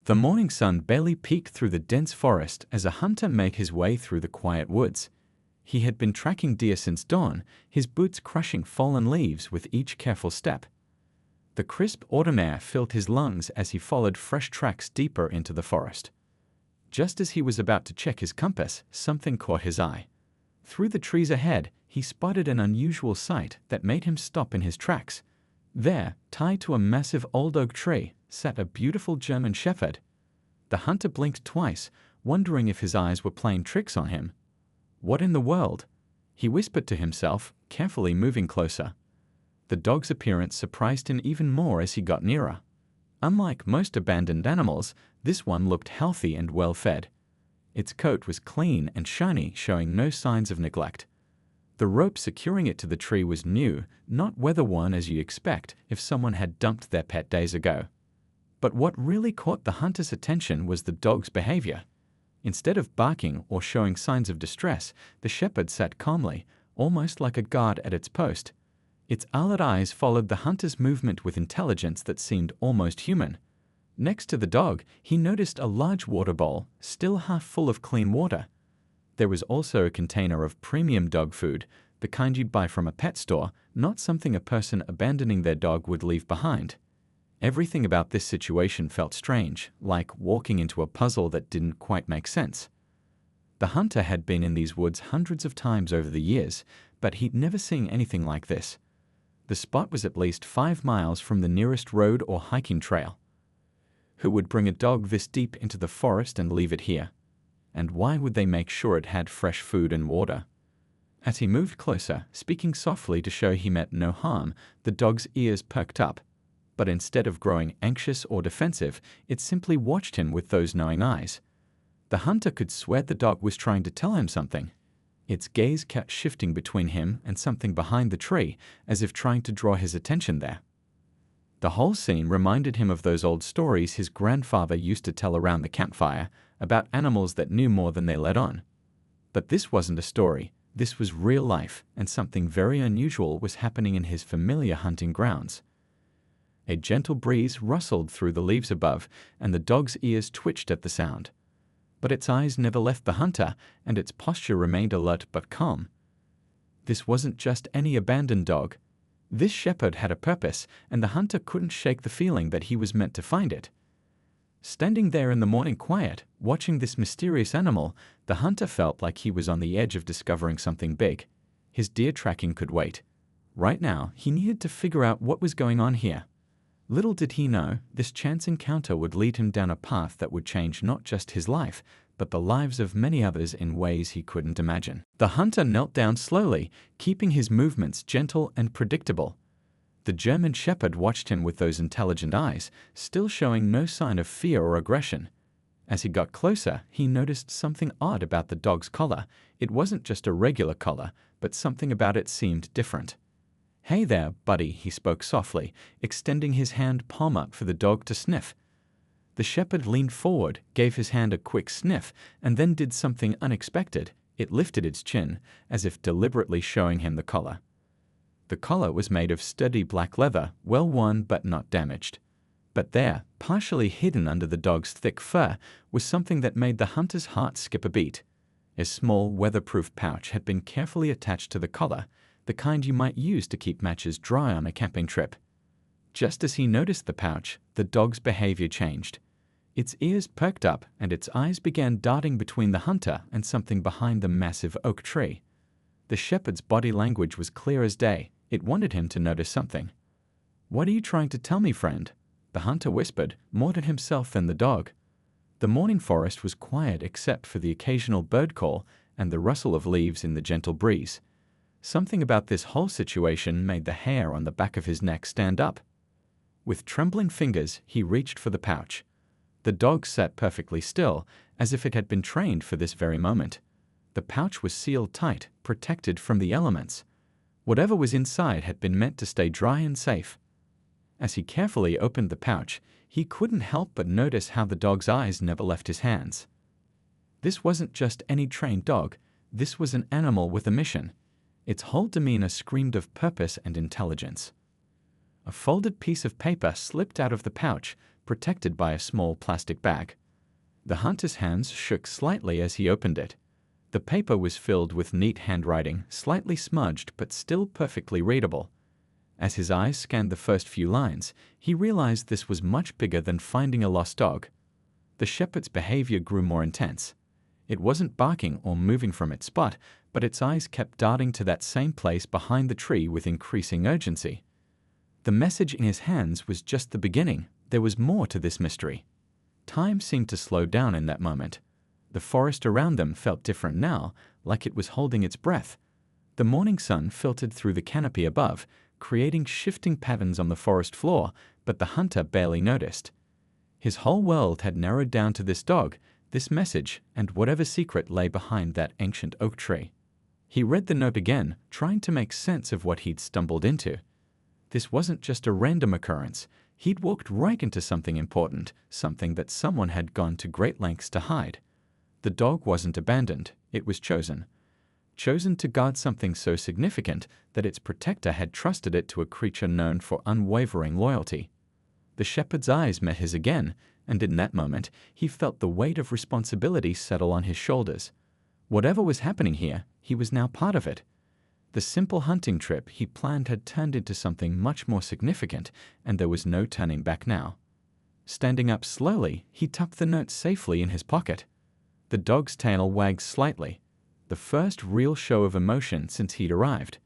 The morning sun barely peeked through the dense forest as a hunter made his way through the quiet woods. He had been tracking deer since dawn, his boots crushing fallen leaves with each careful step. The crisp autumn air filled his lungs as he followed fresh tracks deeper into the forest. Just as he was about to check his compass, something caught his eye. Through the trees ahead, he spotted an unusual sight that made him stop in his tracks. There, tied to a massive old oak tree, sat a beautiful German shepherd. The hunter blinked twice, wondering if his eyes were playing tricks on him. What in the world? He whispered to himself, carefully moving closer. The dog's appearance surprised him even more as he got nearer. Unlike most abandoned animals, this one looked healthy and well-fed. Its coat was clean and shiny, showing no signs of neglect. The rope securing it to the tree was new, not weather-worn as you'd expect if someone had dumped their pet days ago. But what really caught the hunter's attention was the dog's behavior. Instead of barking or showing signs of distress, the shepherd sat calmly, almost like a guard at its post. Its alert eyes followed the hunter's movement with intelligence that seemed almost human. Next to the dog, he noticed a large water bowl, still half full of clean water. There was also a container of premium dog food, the kind you'd buy from a pet store, not something a person abandoning their dog would leave behind. Everything about this situation felt strange, like walking into a puzzle that didn't quite make sense. The hunter had been in these woods hundreds of times over the years, but he'd never seen anything like this. The spot was at least 5 miles from the nearest road or hiking trail. Who would bring a dog this deep into the forest and leave it here? And why would they make sure it had fresh food and water? As he moved closer, speaking softly to show he meant no harm, the dog's ears perked up. But instead of growing anxious or defensive, it simply watched him with those knowing eyes. The hunter could swear the dog was trying to tell him something. Its gaze kept shifting between him and something behind the tree, as if trying to draw his attention there. The whole scene reminded him of those old stories his grandfather used to tell around the campfire about animals that knew more than they let on. But this wasn't a story. This was real life, and something very unusual was happening in his familiar hunting grounds. A gentle breeze rustled through the leaves above, and the dog's ears twitched at the sound. But its eyes never left the hunter, and its posture remained alert but calm. This wasn't just any abandoned dog. This shepherd had a purpose, and the hunter couldn't shake the feeling that he was meant to find it. Standing there in the morning quiet, watching this mysterious animal, the hunter felt like he was on the edge of discovering something big. His deer tracking could wait. Right now, he needed to figure out what was going on here. Little did he know, this chance encounter would lead him down a path that would change not just his life, but the lives of many others in ways he couldn't imagine. The hunter knelt down slowly, keeping his movements gentle and predictable. The German shepherd watched him with those intelligent eyes, still showing no sign of fear or aggression. As he got closer, he noticed something odd about the dog's collar. It wasn't just a regular collar, but something about it seemed different. "Hey there, buddy," he spoke softly, extending his hand palm up for the dog to sniff. The shepherd leaned forward, gave his hand a quick sniff, and then did something unexpected. It lifted its chin, as if deliberately showing him the collar. The collar was made of sturdy black leather, well worn but not damaged. But there, partially hidden under the dog's thick fur, was something that made the hunter's heart skip a beat. A small, weatherproof pouch had been carefully attached to the collar, the kind you might use to keep matches dry on a camping trip. Just as he noticed the pouch, the dog's behavior changed. Its ears perked up and its eyes began darting between the hunter and something behind the massive oak tree. The shepherd's body language was clear as day. It wanted him to notice something. "What are you trying to tell me, friend?" the hunter whispered, more to himself than the dog. The morning forest was quiet except for the occasional bird call and the rustle of leaves in the gentle breeze. Something about this whole situation made the hair on the back of his neck stand up. With trembling fingers, he reached for the pouch. The dog sat perfectly still, as if it had been trained for this very moment. The pouch was sealed tight, protected from the elements. Whatever was inside had been meant to stay dry and safe. As he carefully opened the pouch, he couldn't help but notice how the dog's eyes never left his hands. This wasn't just any trained dog. This was an animal with a mission. Its whole demeanor screamed of purpose and intelligence. A folded piece of paper slipped out of the pouch, protected by a small plastic bag. The hunter's hands shook slightly as he opened it. The paper was filled with neat handwriting, slightly smudged but still perfectly readable. As his eyes scanned the first few lines, he realized this was much bigger than finding a lost dog. The shepherd's behavior grew more intense. It wasn't barking or moving from its spot, but its eyes kept darting to that same place behind the tree with increasing urgency. The message in his hands was just the beginning. There was more to this mystery. Time seemed to slow down in that moment. The forest around them felt different now, like it was holding its breath. The morning sun filtered through the canopy above, creating shifting patterns on the forest floor, but the hunter barely noticed. His whole world had narrowed down to this dog, this message, and whatever secret lay behind that ancient oak tree. He read the note again, trying to make sense of what he'd stumbled into. This wasn't just a random occurrence. He'd walked right into something important, something that someone had gone to great lengths to hide. The dog wasn't abandoned, it was chosen. Chosen to guard something so significant that its protector had trusted it to a creature known for unwavering loyalty. The shepherd's eyes met his again, and in that moment he felt the weight of responsibility settle on his shoulders. Whatever was happening here, he was now part of it. The simple hunting trip he planned had turned into something much more significant, and there was no turning back now. Standing up slowly, he tucked the note safely in his pocket. The dog's tail wagged slightly, the first real show of emotion since he'd arrived.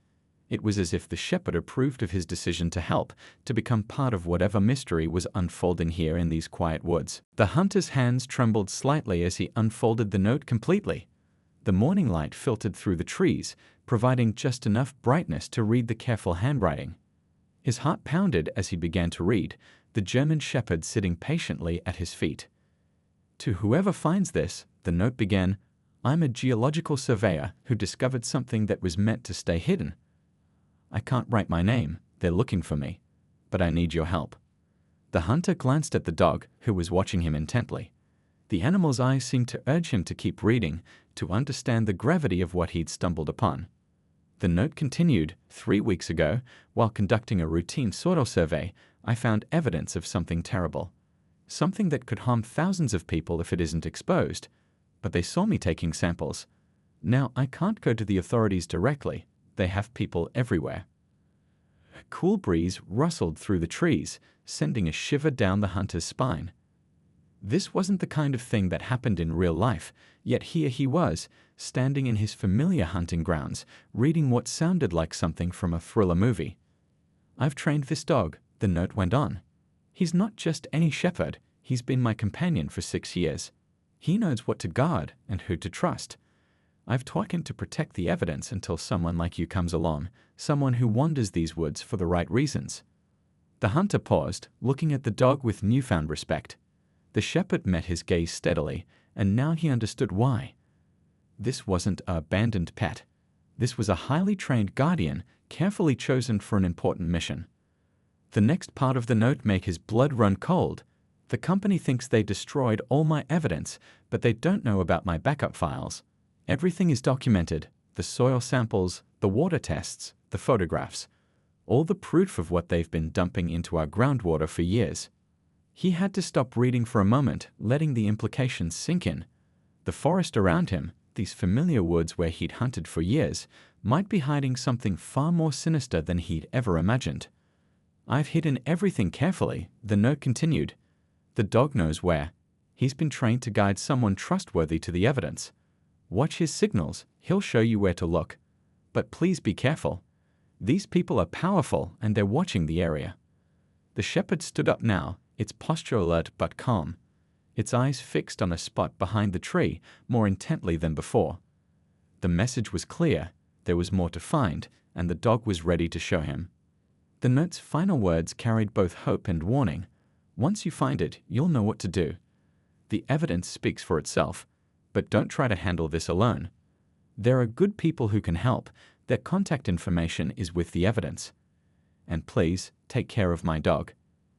It was as if the shepherd approved of his decision to help, to become part of whatever mystery was unfolding here in these quiet woods. The hunter's hands trembled slightly as he unfolded the note completely. The morning light filtered through the trees, providing just enough brightness to read the careful handwriting. His heart pounded as he began to read, the German shepherd sitting patiently at his feet. To whoever finds this, the note began, "I'm a geological surveyor who discovered something that was meant to stay hidden. I can't write my name, they're looking for me, but I need your help." The hunter glanced at the dog, who was watching him intently. The animal's eyes seemed to urge him to keep reading, to understand the gravity of what he'd stumbled upon. The note continued, 3 weeks ago, while conducting a routine soil survey, I found evidence of something terrible. Something that could harm thousands of people if it isn't exposed. But they saw me taking samples. Now I can't go to the authorities directly. They have people everywhere. A cool breeze rustled through the trees, sending a shiver down the hunter's spine. This wasn't the kind of thing that happened in real life, yet here he was, standing in his familiar hunting grounds, reading what sounded like something from a thriller movie. "I've trained this dog," the note went on. "He's not just any shepherd, he's been my companion for 6 years. He knows what to guard and who to trust. I've taught him to protect the evidence until someone like you comes along, someone who wanders these woods for the right reasons." The hunter paused, looking at the dog with newfound respect. The shepherd met his gaze steadily, and now he understood why. This wasn't an abandoned pet. This was a highly trained guardian, carefully chosen for an important mission. The next part of the note made his blood run cold. "The company thinks they destroyed all my evidence, but they don't know about my backup files. Everything is documented, the soil samples, the water tests, the photographs. All the proof of what they've been dumping into our groundwater for years." He had to stop reading for a moment, letting the implications sink in. The forest around him, these familiar woods where he'd hunted for years, might be hiding something far more sinister than he'd ever imagined. "I've hidden everything carefully," the note continued. "The dog knows where. He's been trained to guide someone trustworthy to the evidence. Watch his signals, he'll show you where to look. But please be careful. These people are powerful and they're watching the area." The shepherd stood up now, its posture alert but calm, its eyes fixed on a spot behind the tree more intently than before. The message was clear, there was more to find, and the dog was ready to show him. The note's final words carried both hope and warning. "Once you find it, you'll know what to do. The evidence speaks for itself, but don't try to handle this alone. There are good people who can help. Their contact information is with the evidence. And please, take care of my dog.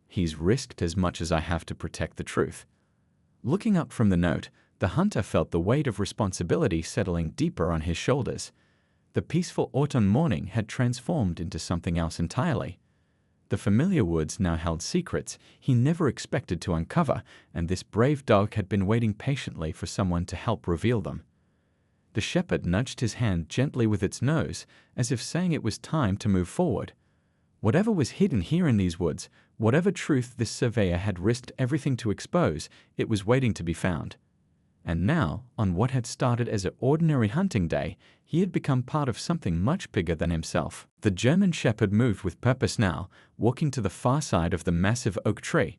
He's risked as much as I have to protect the truth." Looking up from the note, the hunter felt the weight of responsibility settling deeper on his shoulders. The peaceful autumn morning had transformed into something else entirely. The familiar woods now held secrets he never expected to uncover, and this brave dog had been waiting patiently for someone to help reveal them. The shepherd nudged his hand gently with its nose, as if saying it was time to move forward. Whatever was hidden here in these woods, whatever truth this surveyor had risked everything to expose, it was waiting to be found. And now, on what had started as an ordinary hunting day, he had become part of something much bigger than himself. The German shepherd moved with purpose now, walking to the far side of the massive oak tree.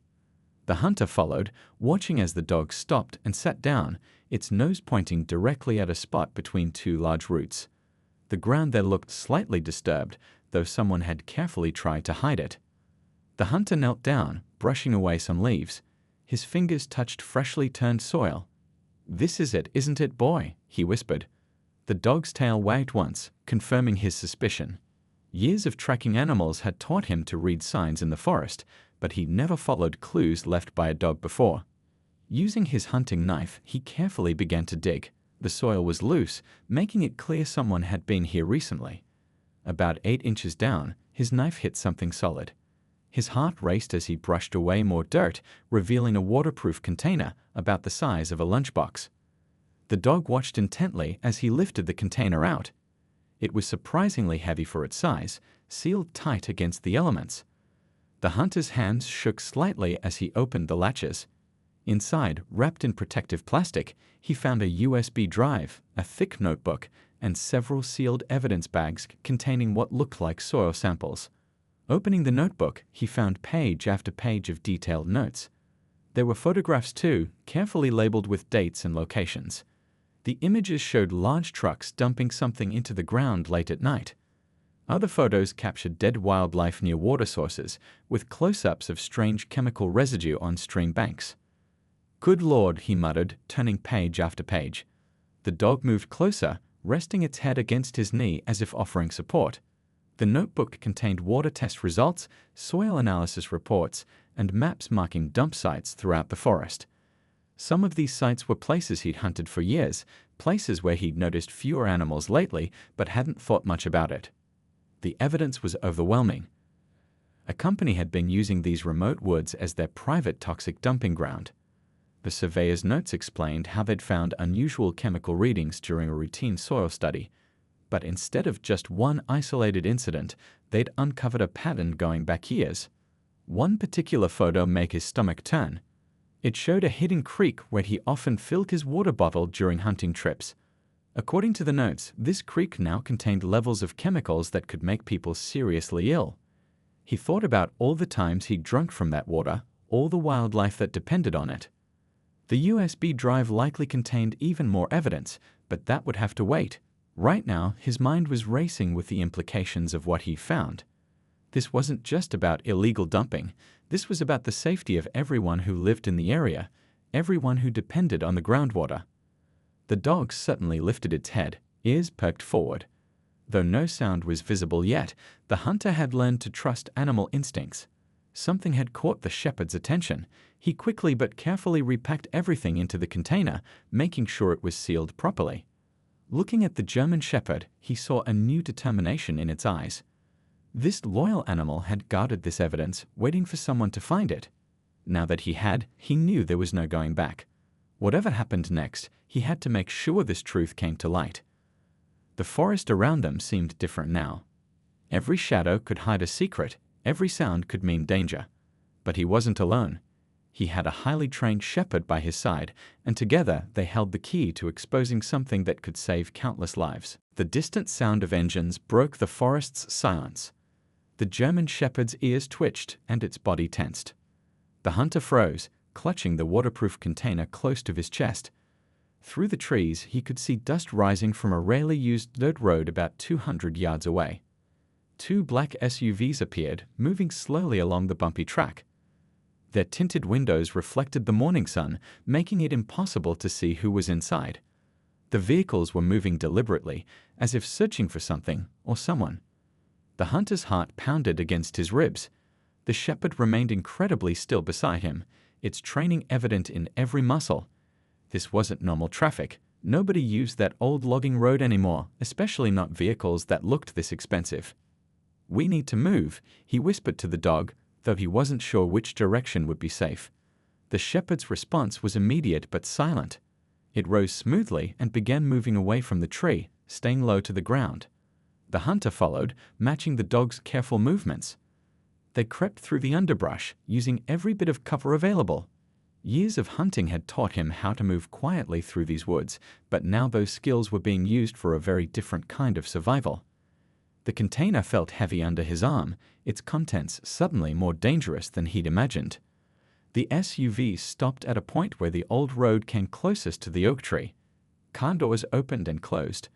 The hunter followed, watching as the dog stopped and sat down, its nose pointing directly at a spot between two large roots. The ground there looked slightly disturbed, though someone had carefully tried to hide it. The hunter knelt down, brushing away some leaves. His fingers touched freshly turned soil. "This is it, isn't it, boy?" he whispered. The dog's tail wagged once, confirming his suspicion. Years of tracking animals had taught him to read signs in the forest, but he'd never followed clues left by a dog before. Using his hunting knife, he carefully began to dig. The soil was loose, making it clear someone had been here recently. About 8 inches down, his knife hit something solid. His heart raced as he brushed away more dirt, revealing a waterproof container about the size of a lunchbox. The dog watched intently as he lifted the container out. It was surprisingly heavy for its size, sealed tight against the elements. The hunter's hands shook slightly as he opened the latches. Inside, wrapped in protective plastic, he found a USB drive, a thick notebook, and several sealed evidence bags containing what looked like soil samples. Opening the notebook, he found page after page of detailed notes. There were photographs too, carefully labeled with dates and locations. The images showed large trucks dumping something into the ground late at night. Other photos captured dead wildlife near water sources, with close-ups of strange chemical residue on stream banks. "Good Lord," he muttered, turning page after page. The dog moved closer, resting its head against his knee as if offering support. The notebook contained water test results, soil analysis reports, and maps marking dump sites throughout the forest. Some of these sites were places he'd hunted for years, places where he'd noticed fewer animals lately but hadn't thought much about it. The evidence was overwhelming. A company had been using these remote woods as their private toxic dumping ground. The surveyor's notes explained how they'd found unusual chemical readings during a routine soil study. But instead of just one isolated incident, they'd uncovered a pattern going back years. One particular photo made his stomach turn. It showed a hidden creek where he often filled his water bottle during hunting trips. According to the notes, this creek now contained levels of chemicals that could make people seriously ill. He thought about all the times he'd drunk from that water, all the wildlife that depended on it. The USB drive likely contained even more evidence, but that would have to wait. Right now, his mind was racing with the implications of what he found. This wasn't just about illegal dumping. This was about the safety of everyone who lived in the area, everyone who depended on the groundwater. The dog suddenly lifted its head, ears perked forward. Though no sound was visible yet, the hunter had learned to trust animal instincts. Something had caught the shepherd's attention. He quickly but carefully repacked everything into the container, making sure it was sealed properly. Looking at the German shepherd, he saw a new determination in its eyes. This loyal animal had guarded this evidence, waiting for someone to find it. Now that he had, he knew there was no going back. Whatever happened next, he had to make sure this truth came to light. The forest around them seemed different now. Every shadow could hide a secret, every sound could mean danger. But he wasn't alone. He had a highly trained shepherd by his side, and together they held the key to exposing something that could save countless lives. The distant sound of engines broke the forest's silence. The German shepherd's ears twitched and its body tensed. The hunter froze, clutching the waterproof container close to his chest. Through the trees, he could see dust rising from a rarely used dirt road about 200 yards away. 2 black SUVs appeared, moving slowly along the bumpy track. Their tinted windows reflected the morning sun, making it impossible to see who was inside. The vehicles were moving deliberately, as if searching for something or someone. The hunter's heart pounded against his ribs. The shepherd remained incredibly still beside him, its training evident in every muscle. This wasn't normal traffic. Nobody used that old logging road anymore, especially not vehicles that looked this expensive. "We need to move," he whispered to the dog, though he wasn't sure which direction would be safe. The shepherd's response was immediate but silent. It rose smoothly and began moving away from the tree, staying low to the ground. The hunter followed, matching the dog's careful movements. They crept through the underbrush, using every bit of cover available. Years of hunting had taught him how to move quietly through these woods, but now those skills were being used for a very different kind of survival. The container felt heavy under his arm, its contents suddenly more dangerous than he'd imagined. The SUV stopped at a point where the old road came closest to the oak tree. Car doors opened and closed.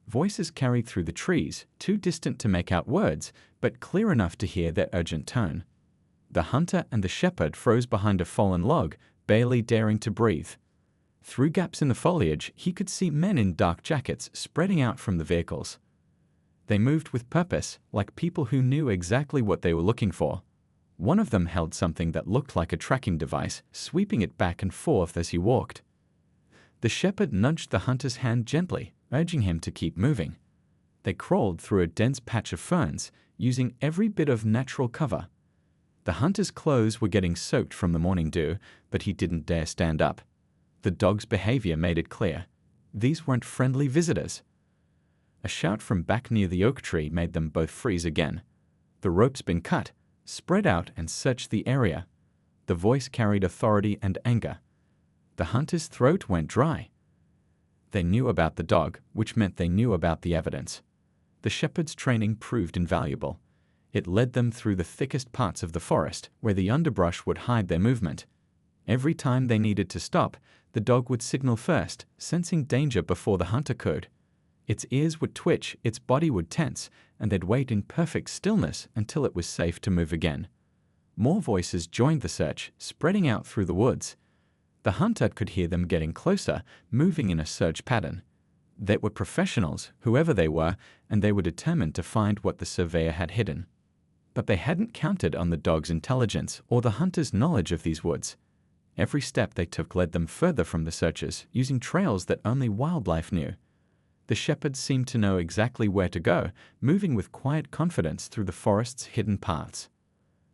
Voices carried through the trees, too distant to make out words, but clear enough to hear their urgent tone. The hunter and the shepherd froze behind a fallen log, barely daring to breathe. Through gaps in the foliage, he could see men in dark jackets spreading out from the vehicles. They moved with purpose, like people who knew exactly what they were looking for. One of them held something that looked like a tracking device, sweeping it back and forth as he walked. The shepherd nudged the hunter's hand gently, urging him to keep moving. They crawled through a dense patch of ferns, using every bit of natural cover. The hunter's clothes were getting soaked from the morning dew, but he didn't dare stand up. The dog's behavior made it clear. These weren't friendly visitors. A shout from back near the oak tree made them both freeze again. The rope's been cut. Spread out and search the area. The voice carried authority and anger. The hunter's throat went dry. They knew about the dog, which meant they knew about the evidence. The shepherd's training proved invaluable. It led them through the thickest parts of the forest, where the underbrush would hide their movement. Every time they needed to stop, the dog would signal first, sensing danger before the hunter could. Its ears would twitch, its body would tense, and they'd wait in perfect stillness until it was safe to move again. More voices joined the search, spreading out through the woods. The hunter could hear them getting closer, moving in a search pattern. They were professionals, whoever they were, and they were determined to find what the surveyor had hidden. But they hadn't counted on the dog's intelligence or the hunter's knowledge of these woods. Every step they took led them further from the searchers, using trails that only wildlife knew. The shepherd seemed to know exactly where to go, moving with quiet confidence through the forest's hidden paths.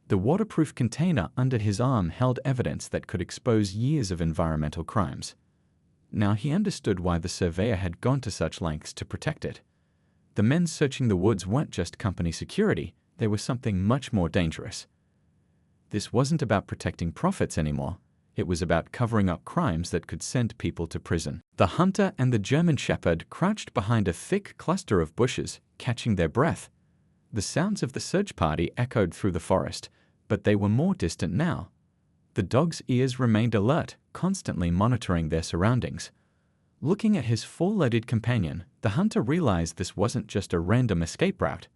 The waterproof container under his arm held evidence that could expose years of environmental crimes. Now he understood why the surveyor had gone to such lengths to protect it. The men searching the woods weren't just company security, they were something much more dangerous. This wasn't about protecting profits anymore. It was about covering up crimes that could send people to prison. The hunter and the German shepherd crouched behind a thick cluster of bushes, catching their breath. The sounds of the search party echoed through the forest, but they were more distant now. The dog's ears remained alert, constantly monitoring their surroundings. Looking at his four-legged companion, the hunter realized this wasn't just a random escape route.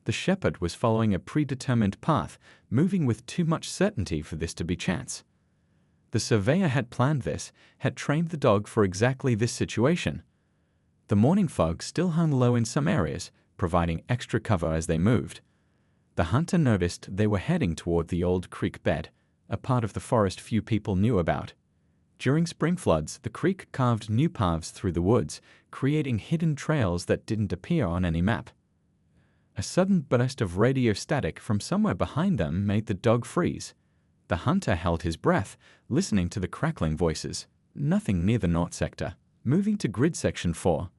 The shepherd was following a predetermined path, moving with too much certainty for this to be chance. The surveyor had planned this, had trained the dog for exactly this situation. The morning fog still hung low in some areas, providing extra cover as they moved. The hunter noticed they were heading toward the old creek bed, a part of the forest few people knew about. During spring floods, the creek carved new paths through the woods, creating hidden trails that didn't appear on any map. A sudden burst of radio static from somewhere behind them made the dog freeze. The hunter held his breath, listening to the crackling voices. Nothing near the north sector. Moving to grid section 4.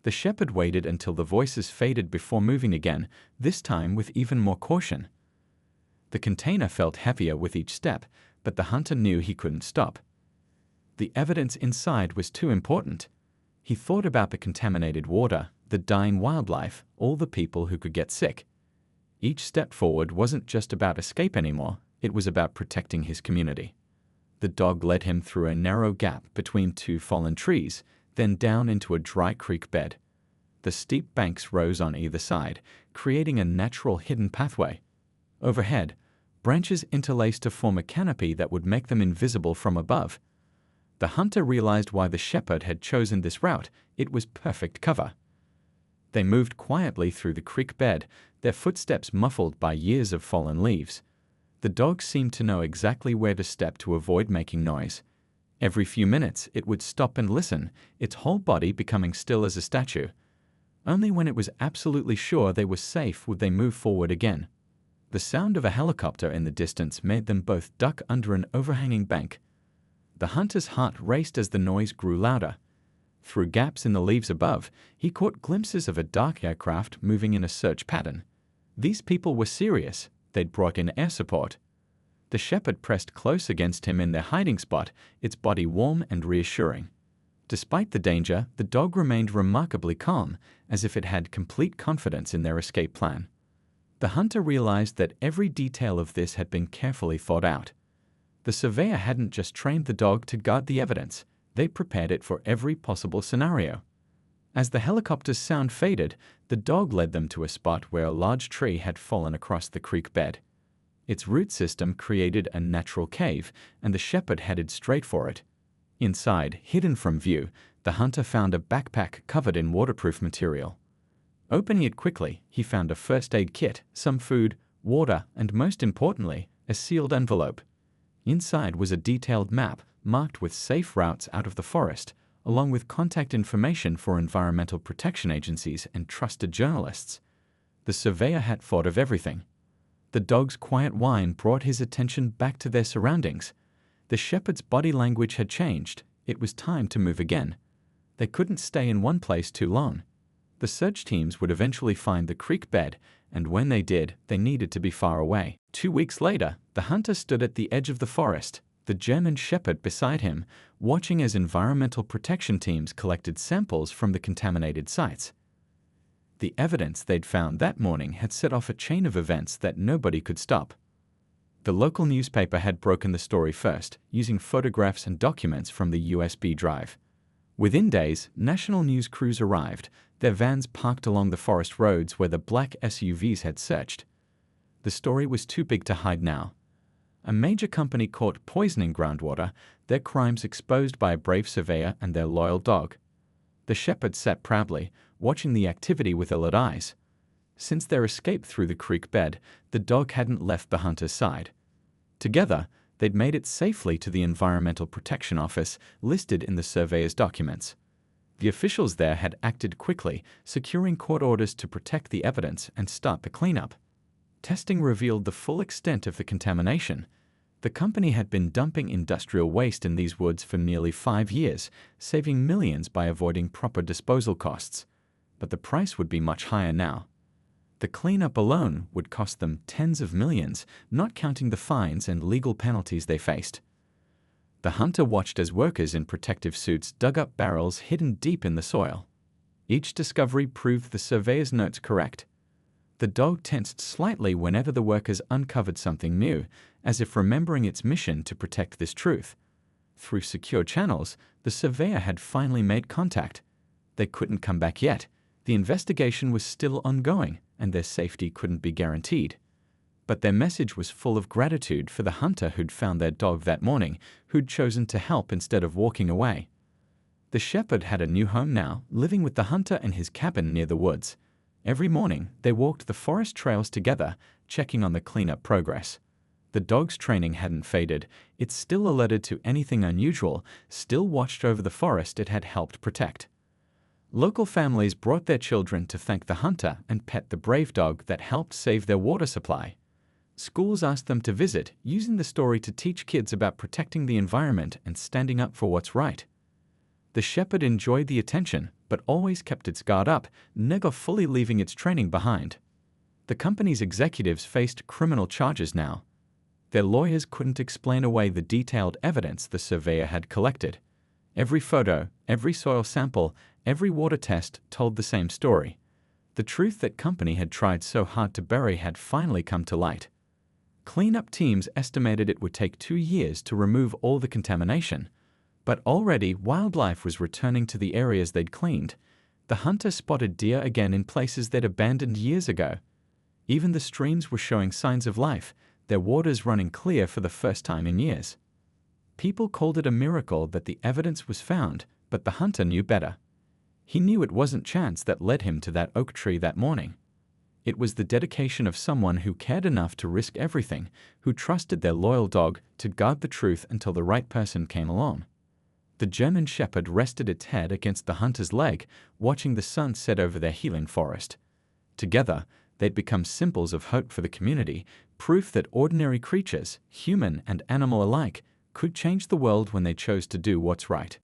The shepherd waited until the voices faded before moving again, this time with even more caution. The container felt heavier with each step, but the hunter knew he couldn't stop. The evidence inside was too important. He thought about the contaminated water, the dying wildlife, all the people who could get sick. Each step forward wasn't just about escape anymore, it was about protecting his community. The dog led him through a narrow gap between two fallen trees, then down into a dry creek bed. The steep banks rose on either side, creating a natural hidden pathway. Overhead, branches interlaced to form a canopy that would make them invisible from above. The hunter realized why the shepherd had chosen this route. It was perfect cover. They moved quietly through the creek bed, their footsteps muffled by years of fallen leaves. The dog seemed to know exactly where to step to avoid making noise. Every few minutes, it would stop and listen, its whole body becoming still as a statue. Only when it was absolutely sure they were safe would they move forward again. The sound of a helicopter in the distance made them both duck under an overhanging bank. The hunter's heart raced as the noise grew louder. Through gaps in the leaves above, he caught glimpses of a dark aircraft moving in a search pattern. These people were serious. They'd brought in air support. The shepherd pressed close against him in their hiding spot, its body warm and reassuring. Despite the danger, the dog remained remarkably calm, as if it had complete confidence in their escape plan. The hunter realized that every detail of this had been carefully thought out. The surveyor hadn't just trained the dog to guard the evidence, they prepared it for every possible scenario. As the helicopter's sound faded, the dog led them to a spot where a large tree had fallen across the creek bed. Its root system created a natural cave, and the shepherd headed straight for it. Inside, hidden from view, the hunter found a backpack covered in waterproof material. Opening it quickly, he found a first aid kit, some food, water, and most importantly, a sealed envelope. Inside was a detailed map marked with safe routes out of the forest, along with contact information for environmental protection agencies and trusted journalists. The surveyor had thought of everything. The dog's quiet whine brought his attention back to their surroundings. The shepherd's body language had changed. It was time to move again. They couldn't stay in one place too long. The search teams would eventually find the creek bed, and when they did, they needed to be far away. 2 weeks later, the hunter stood at the edge of the forest, the German shepherd beside him, watching as environmental protection teams collected samples from the contaminated sites. The evidence they'd found that morning had set off a chain of events that nobody could stop. The local newspaper had broken the story first, using photographs and documents from the USB drive. Within days, national news crews arrived, their vans parked along the forest roads where the black SUVs had searched. The story was too big to hide now. A major company caught poisoning groundwater, their crimes exposed by a brave surveyor and their loyal dog. The shepherd sat proudly, watching the activity with alert eyes. Since their escape through the creek bed, the dog hadn't left the hunter's side. Together, they'd made it safely to the Environmental Protection Office, listed in the surveyor's documents. The officials there had acted quickly, securing court orders to protect the evidence and start the cleanup. Testing revealed the full extent of the contamination. The company had been dumping industrial waste in these woods for nearly 5 years, saving millions by avoiding proper disposal costs. But the price would be much higher now. The cleanup alone would cost them tens of millions, not counting the fines and legal penalties they faced. The hunter watched as workers in protective suits dug up barrels hidden deep in the soil. Each discovery proved the surveyor's notes correct. The dog tensed slightly whenever the workers uncovered something new, as if remembering its mission to protect this truth. Through secure channels, the surveyor had finally made contact. They couldn't come back yet. The investigation was still ongoing, and their safety couldn't be guaranteed. But their message was full of gratitude for the hunter who'd found their dog that morning, who'd chosen to help instead of walking away. The shepherd had a new home now, living with the hunter in his cabin near the woods. Every morning, they walked the forest trails together, checking on the cleanup progress. The dog's training hadn't faded. It still alerted to anything unusual, still watched over the forest it had helped protect. Local families brought their children to thank the hunter and pet the brave dog that helped save their water supply. Schools asked them to visit, using the story to teach kids about protecting the environment and standing up for what's right. The shepherd enjoyed the attention, but always kept its guard up, never fully leaving its training behind. The company's executives faced criminal charges now. Their lawyers couldn't explain away the detailed evidence the surveyor had collected. Every photo, every soil sample, every water test told the same story. The truth that company had tried so hard to bury had finally come to light. Cleanup teams estimated it would take 2 years to remove all the contamination, but already wildlife was returning to the areas they'd cleaned. The hunter spotted deer again in places they'd abandoned years ago. Even the streams were showing signs of life, their waters running clear for the first time in years. People called it a miracle that the evidence was found, but the hunter knew better. He knew it wasn't chance that led him to that oak tree that morning. It was the dedication of someone who cared enough to risk everything, who trusted their loyal dog to guard the truth until the right person came along. The German shepherd rested its head against the hunter's leg, watching the sun set over their healing forest. Together, they'd become symbols of hope for the community, proof that ordinary creatures, human and animal alike, could change the world when they chose to do what's right.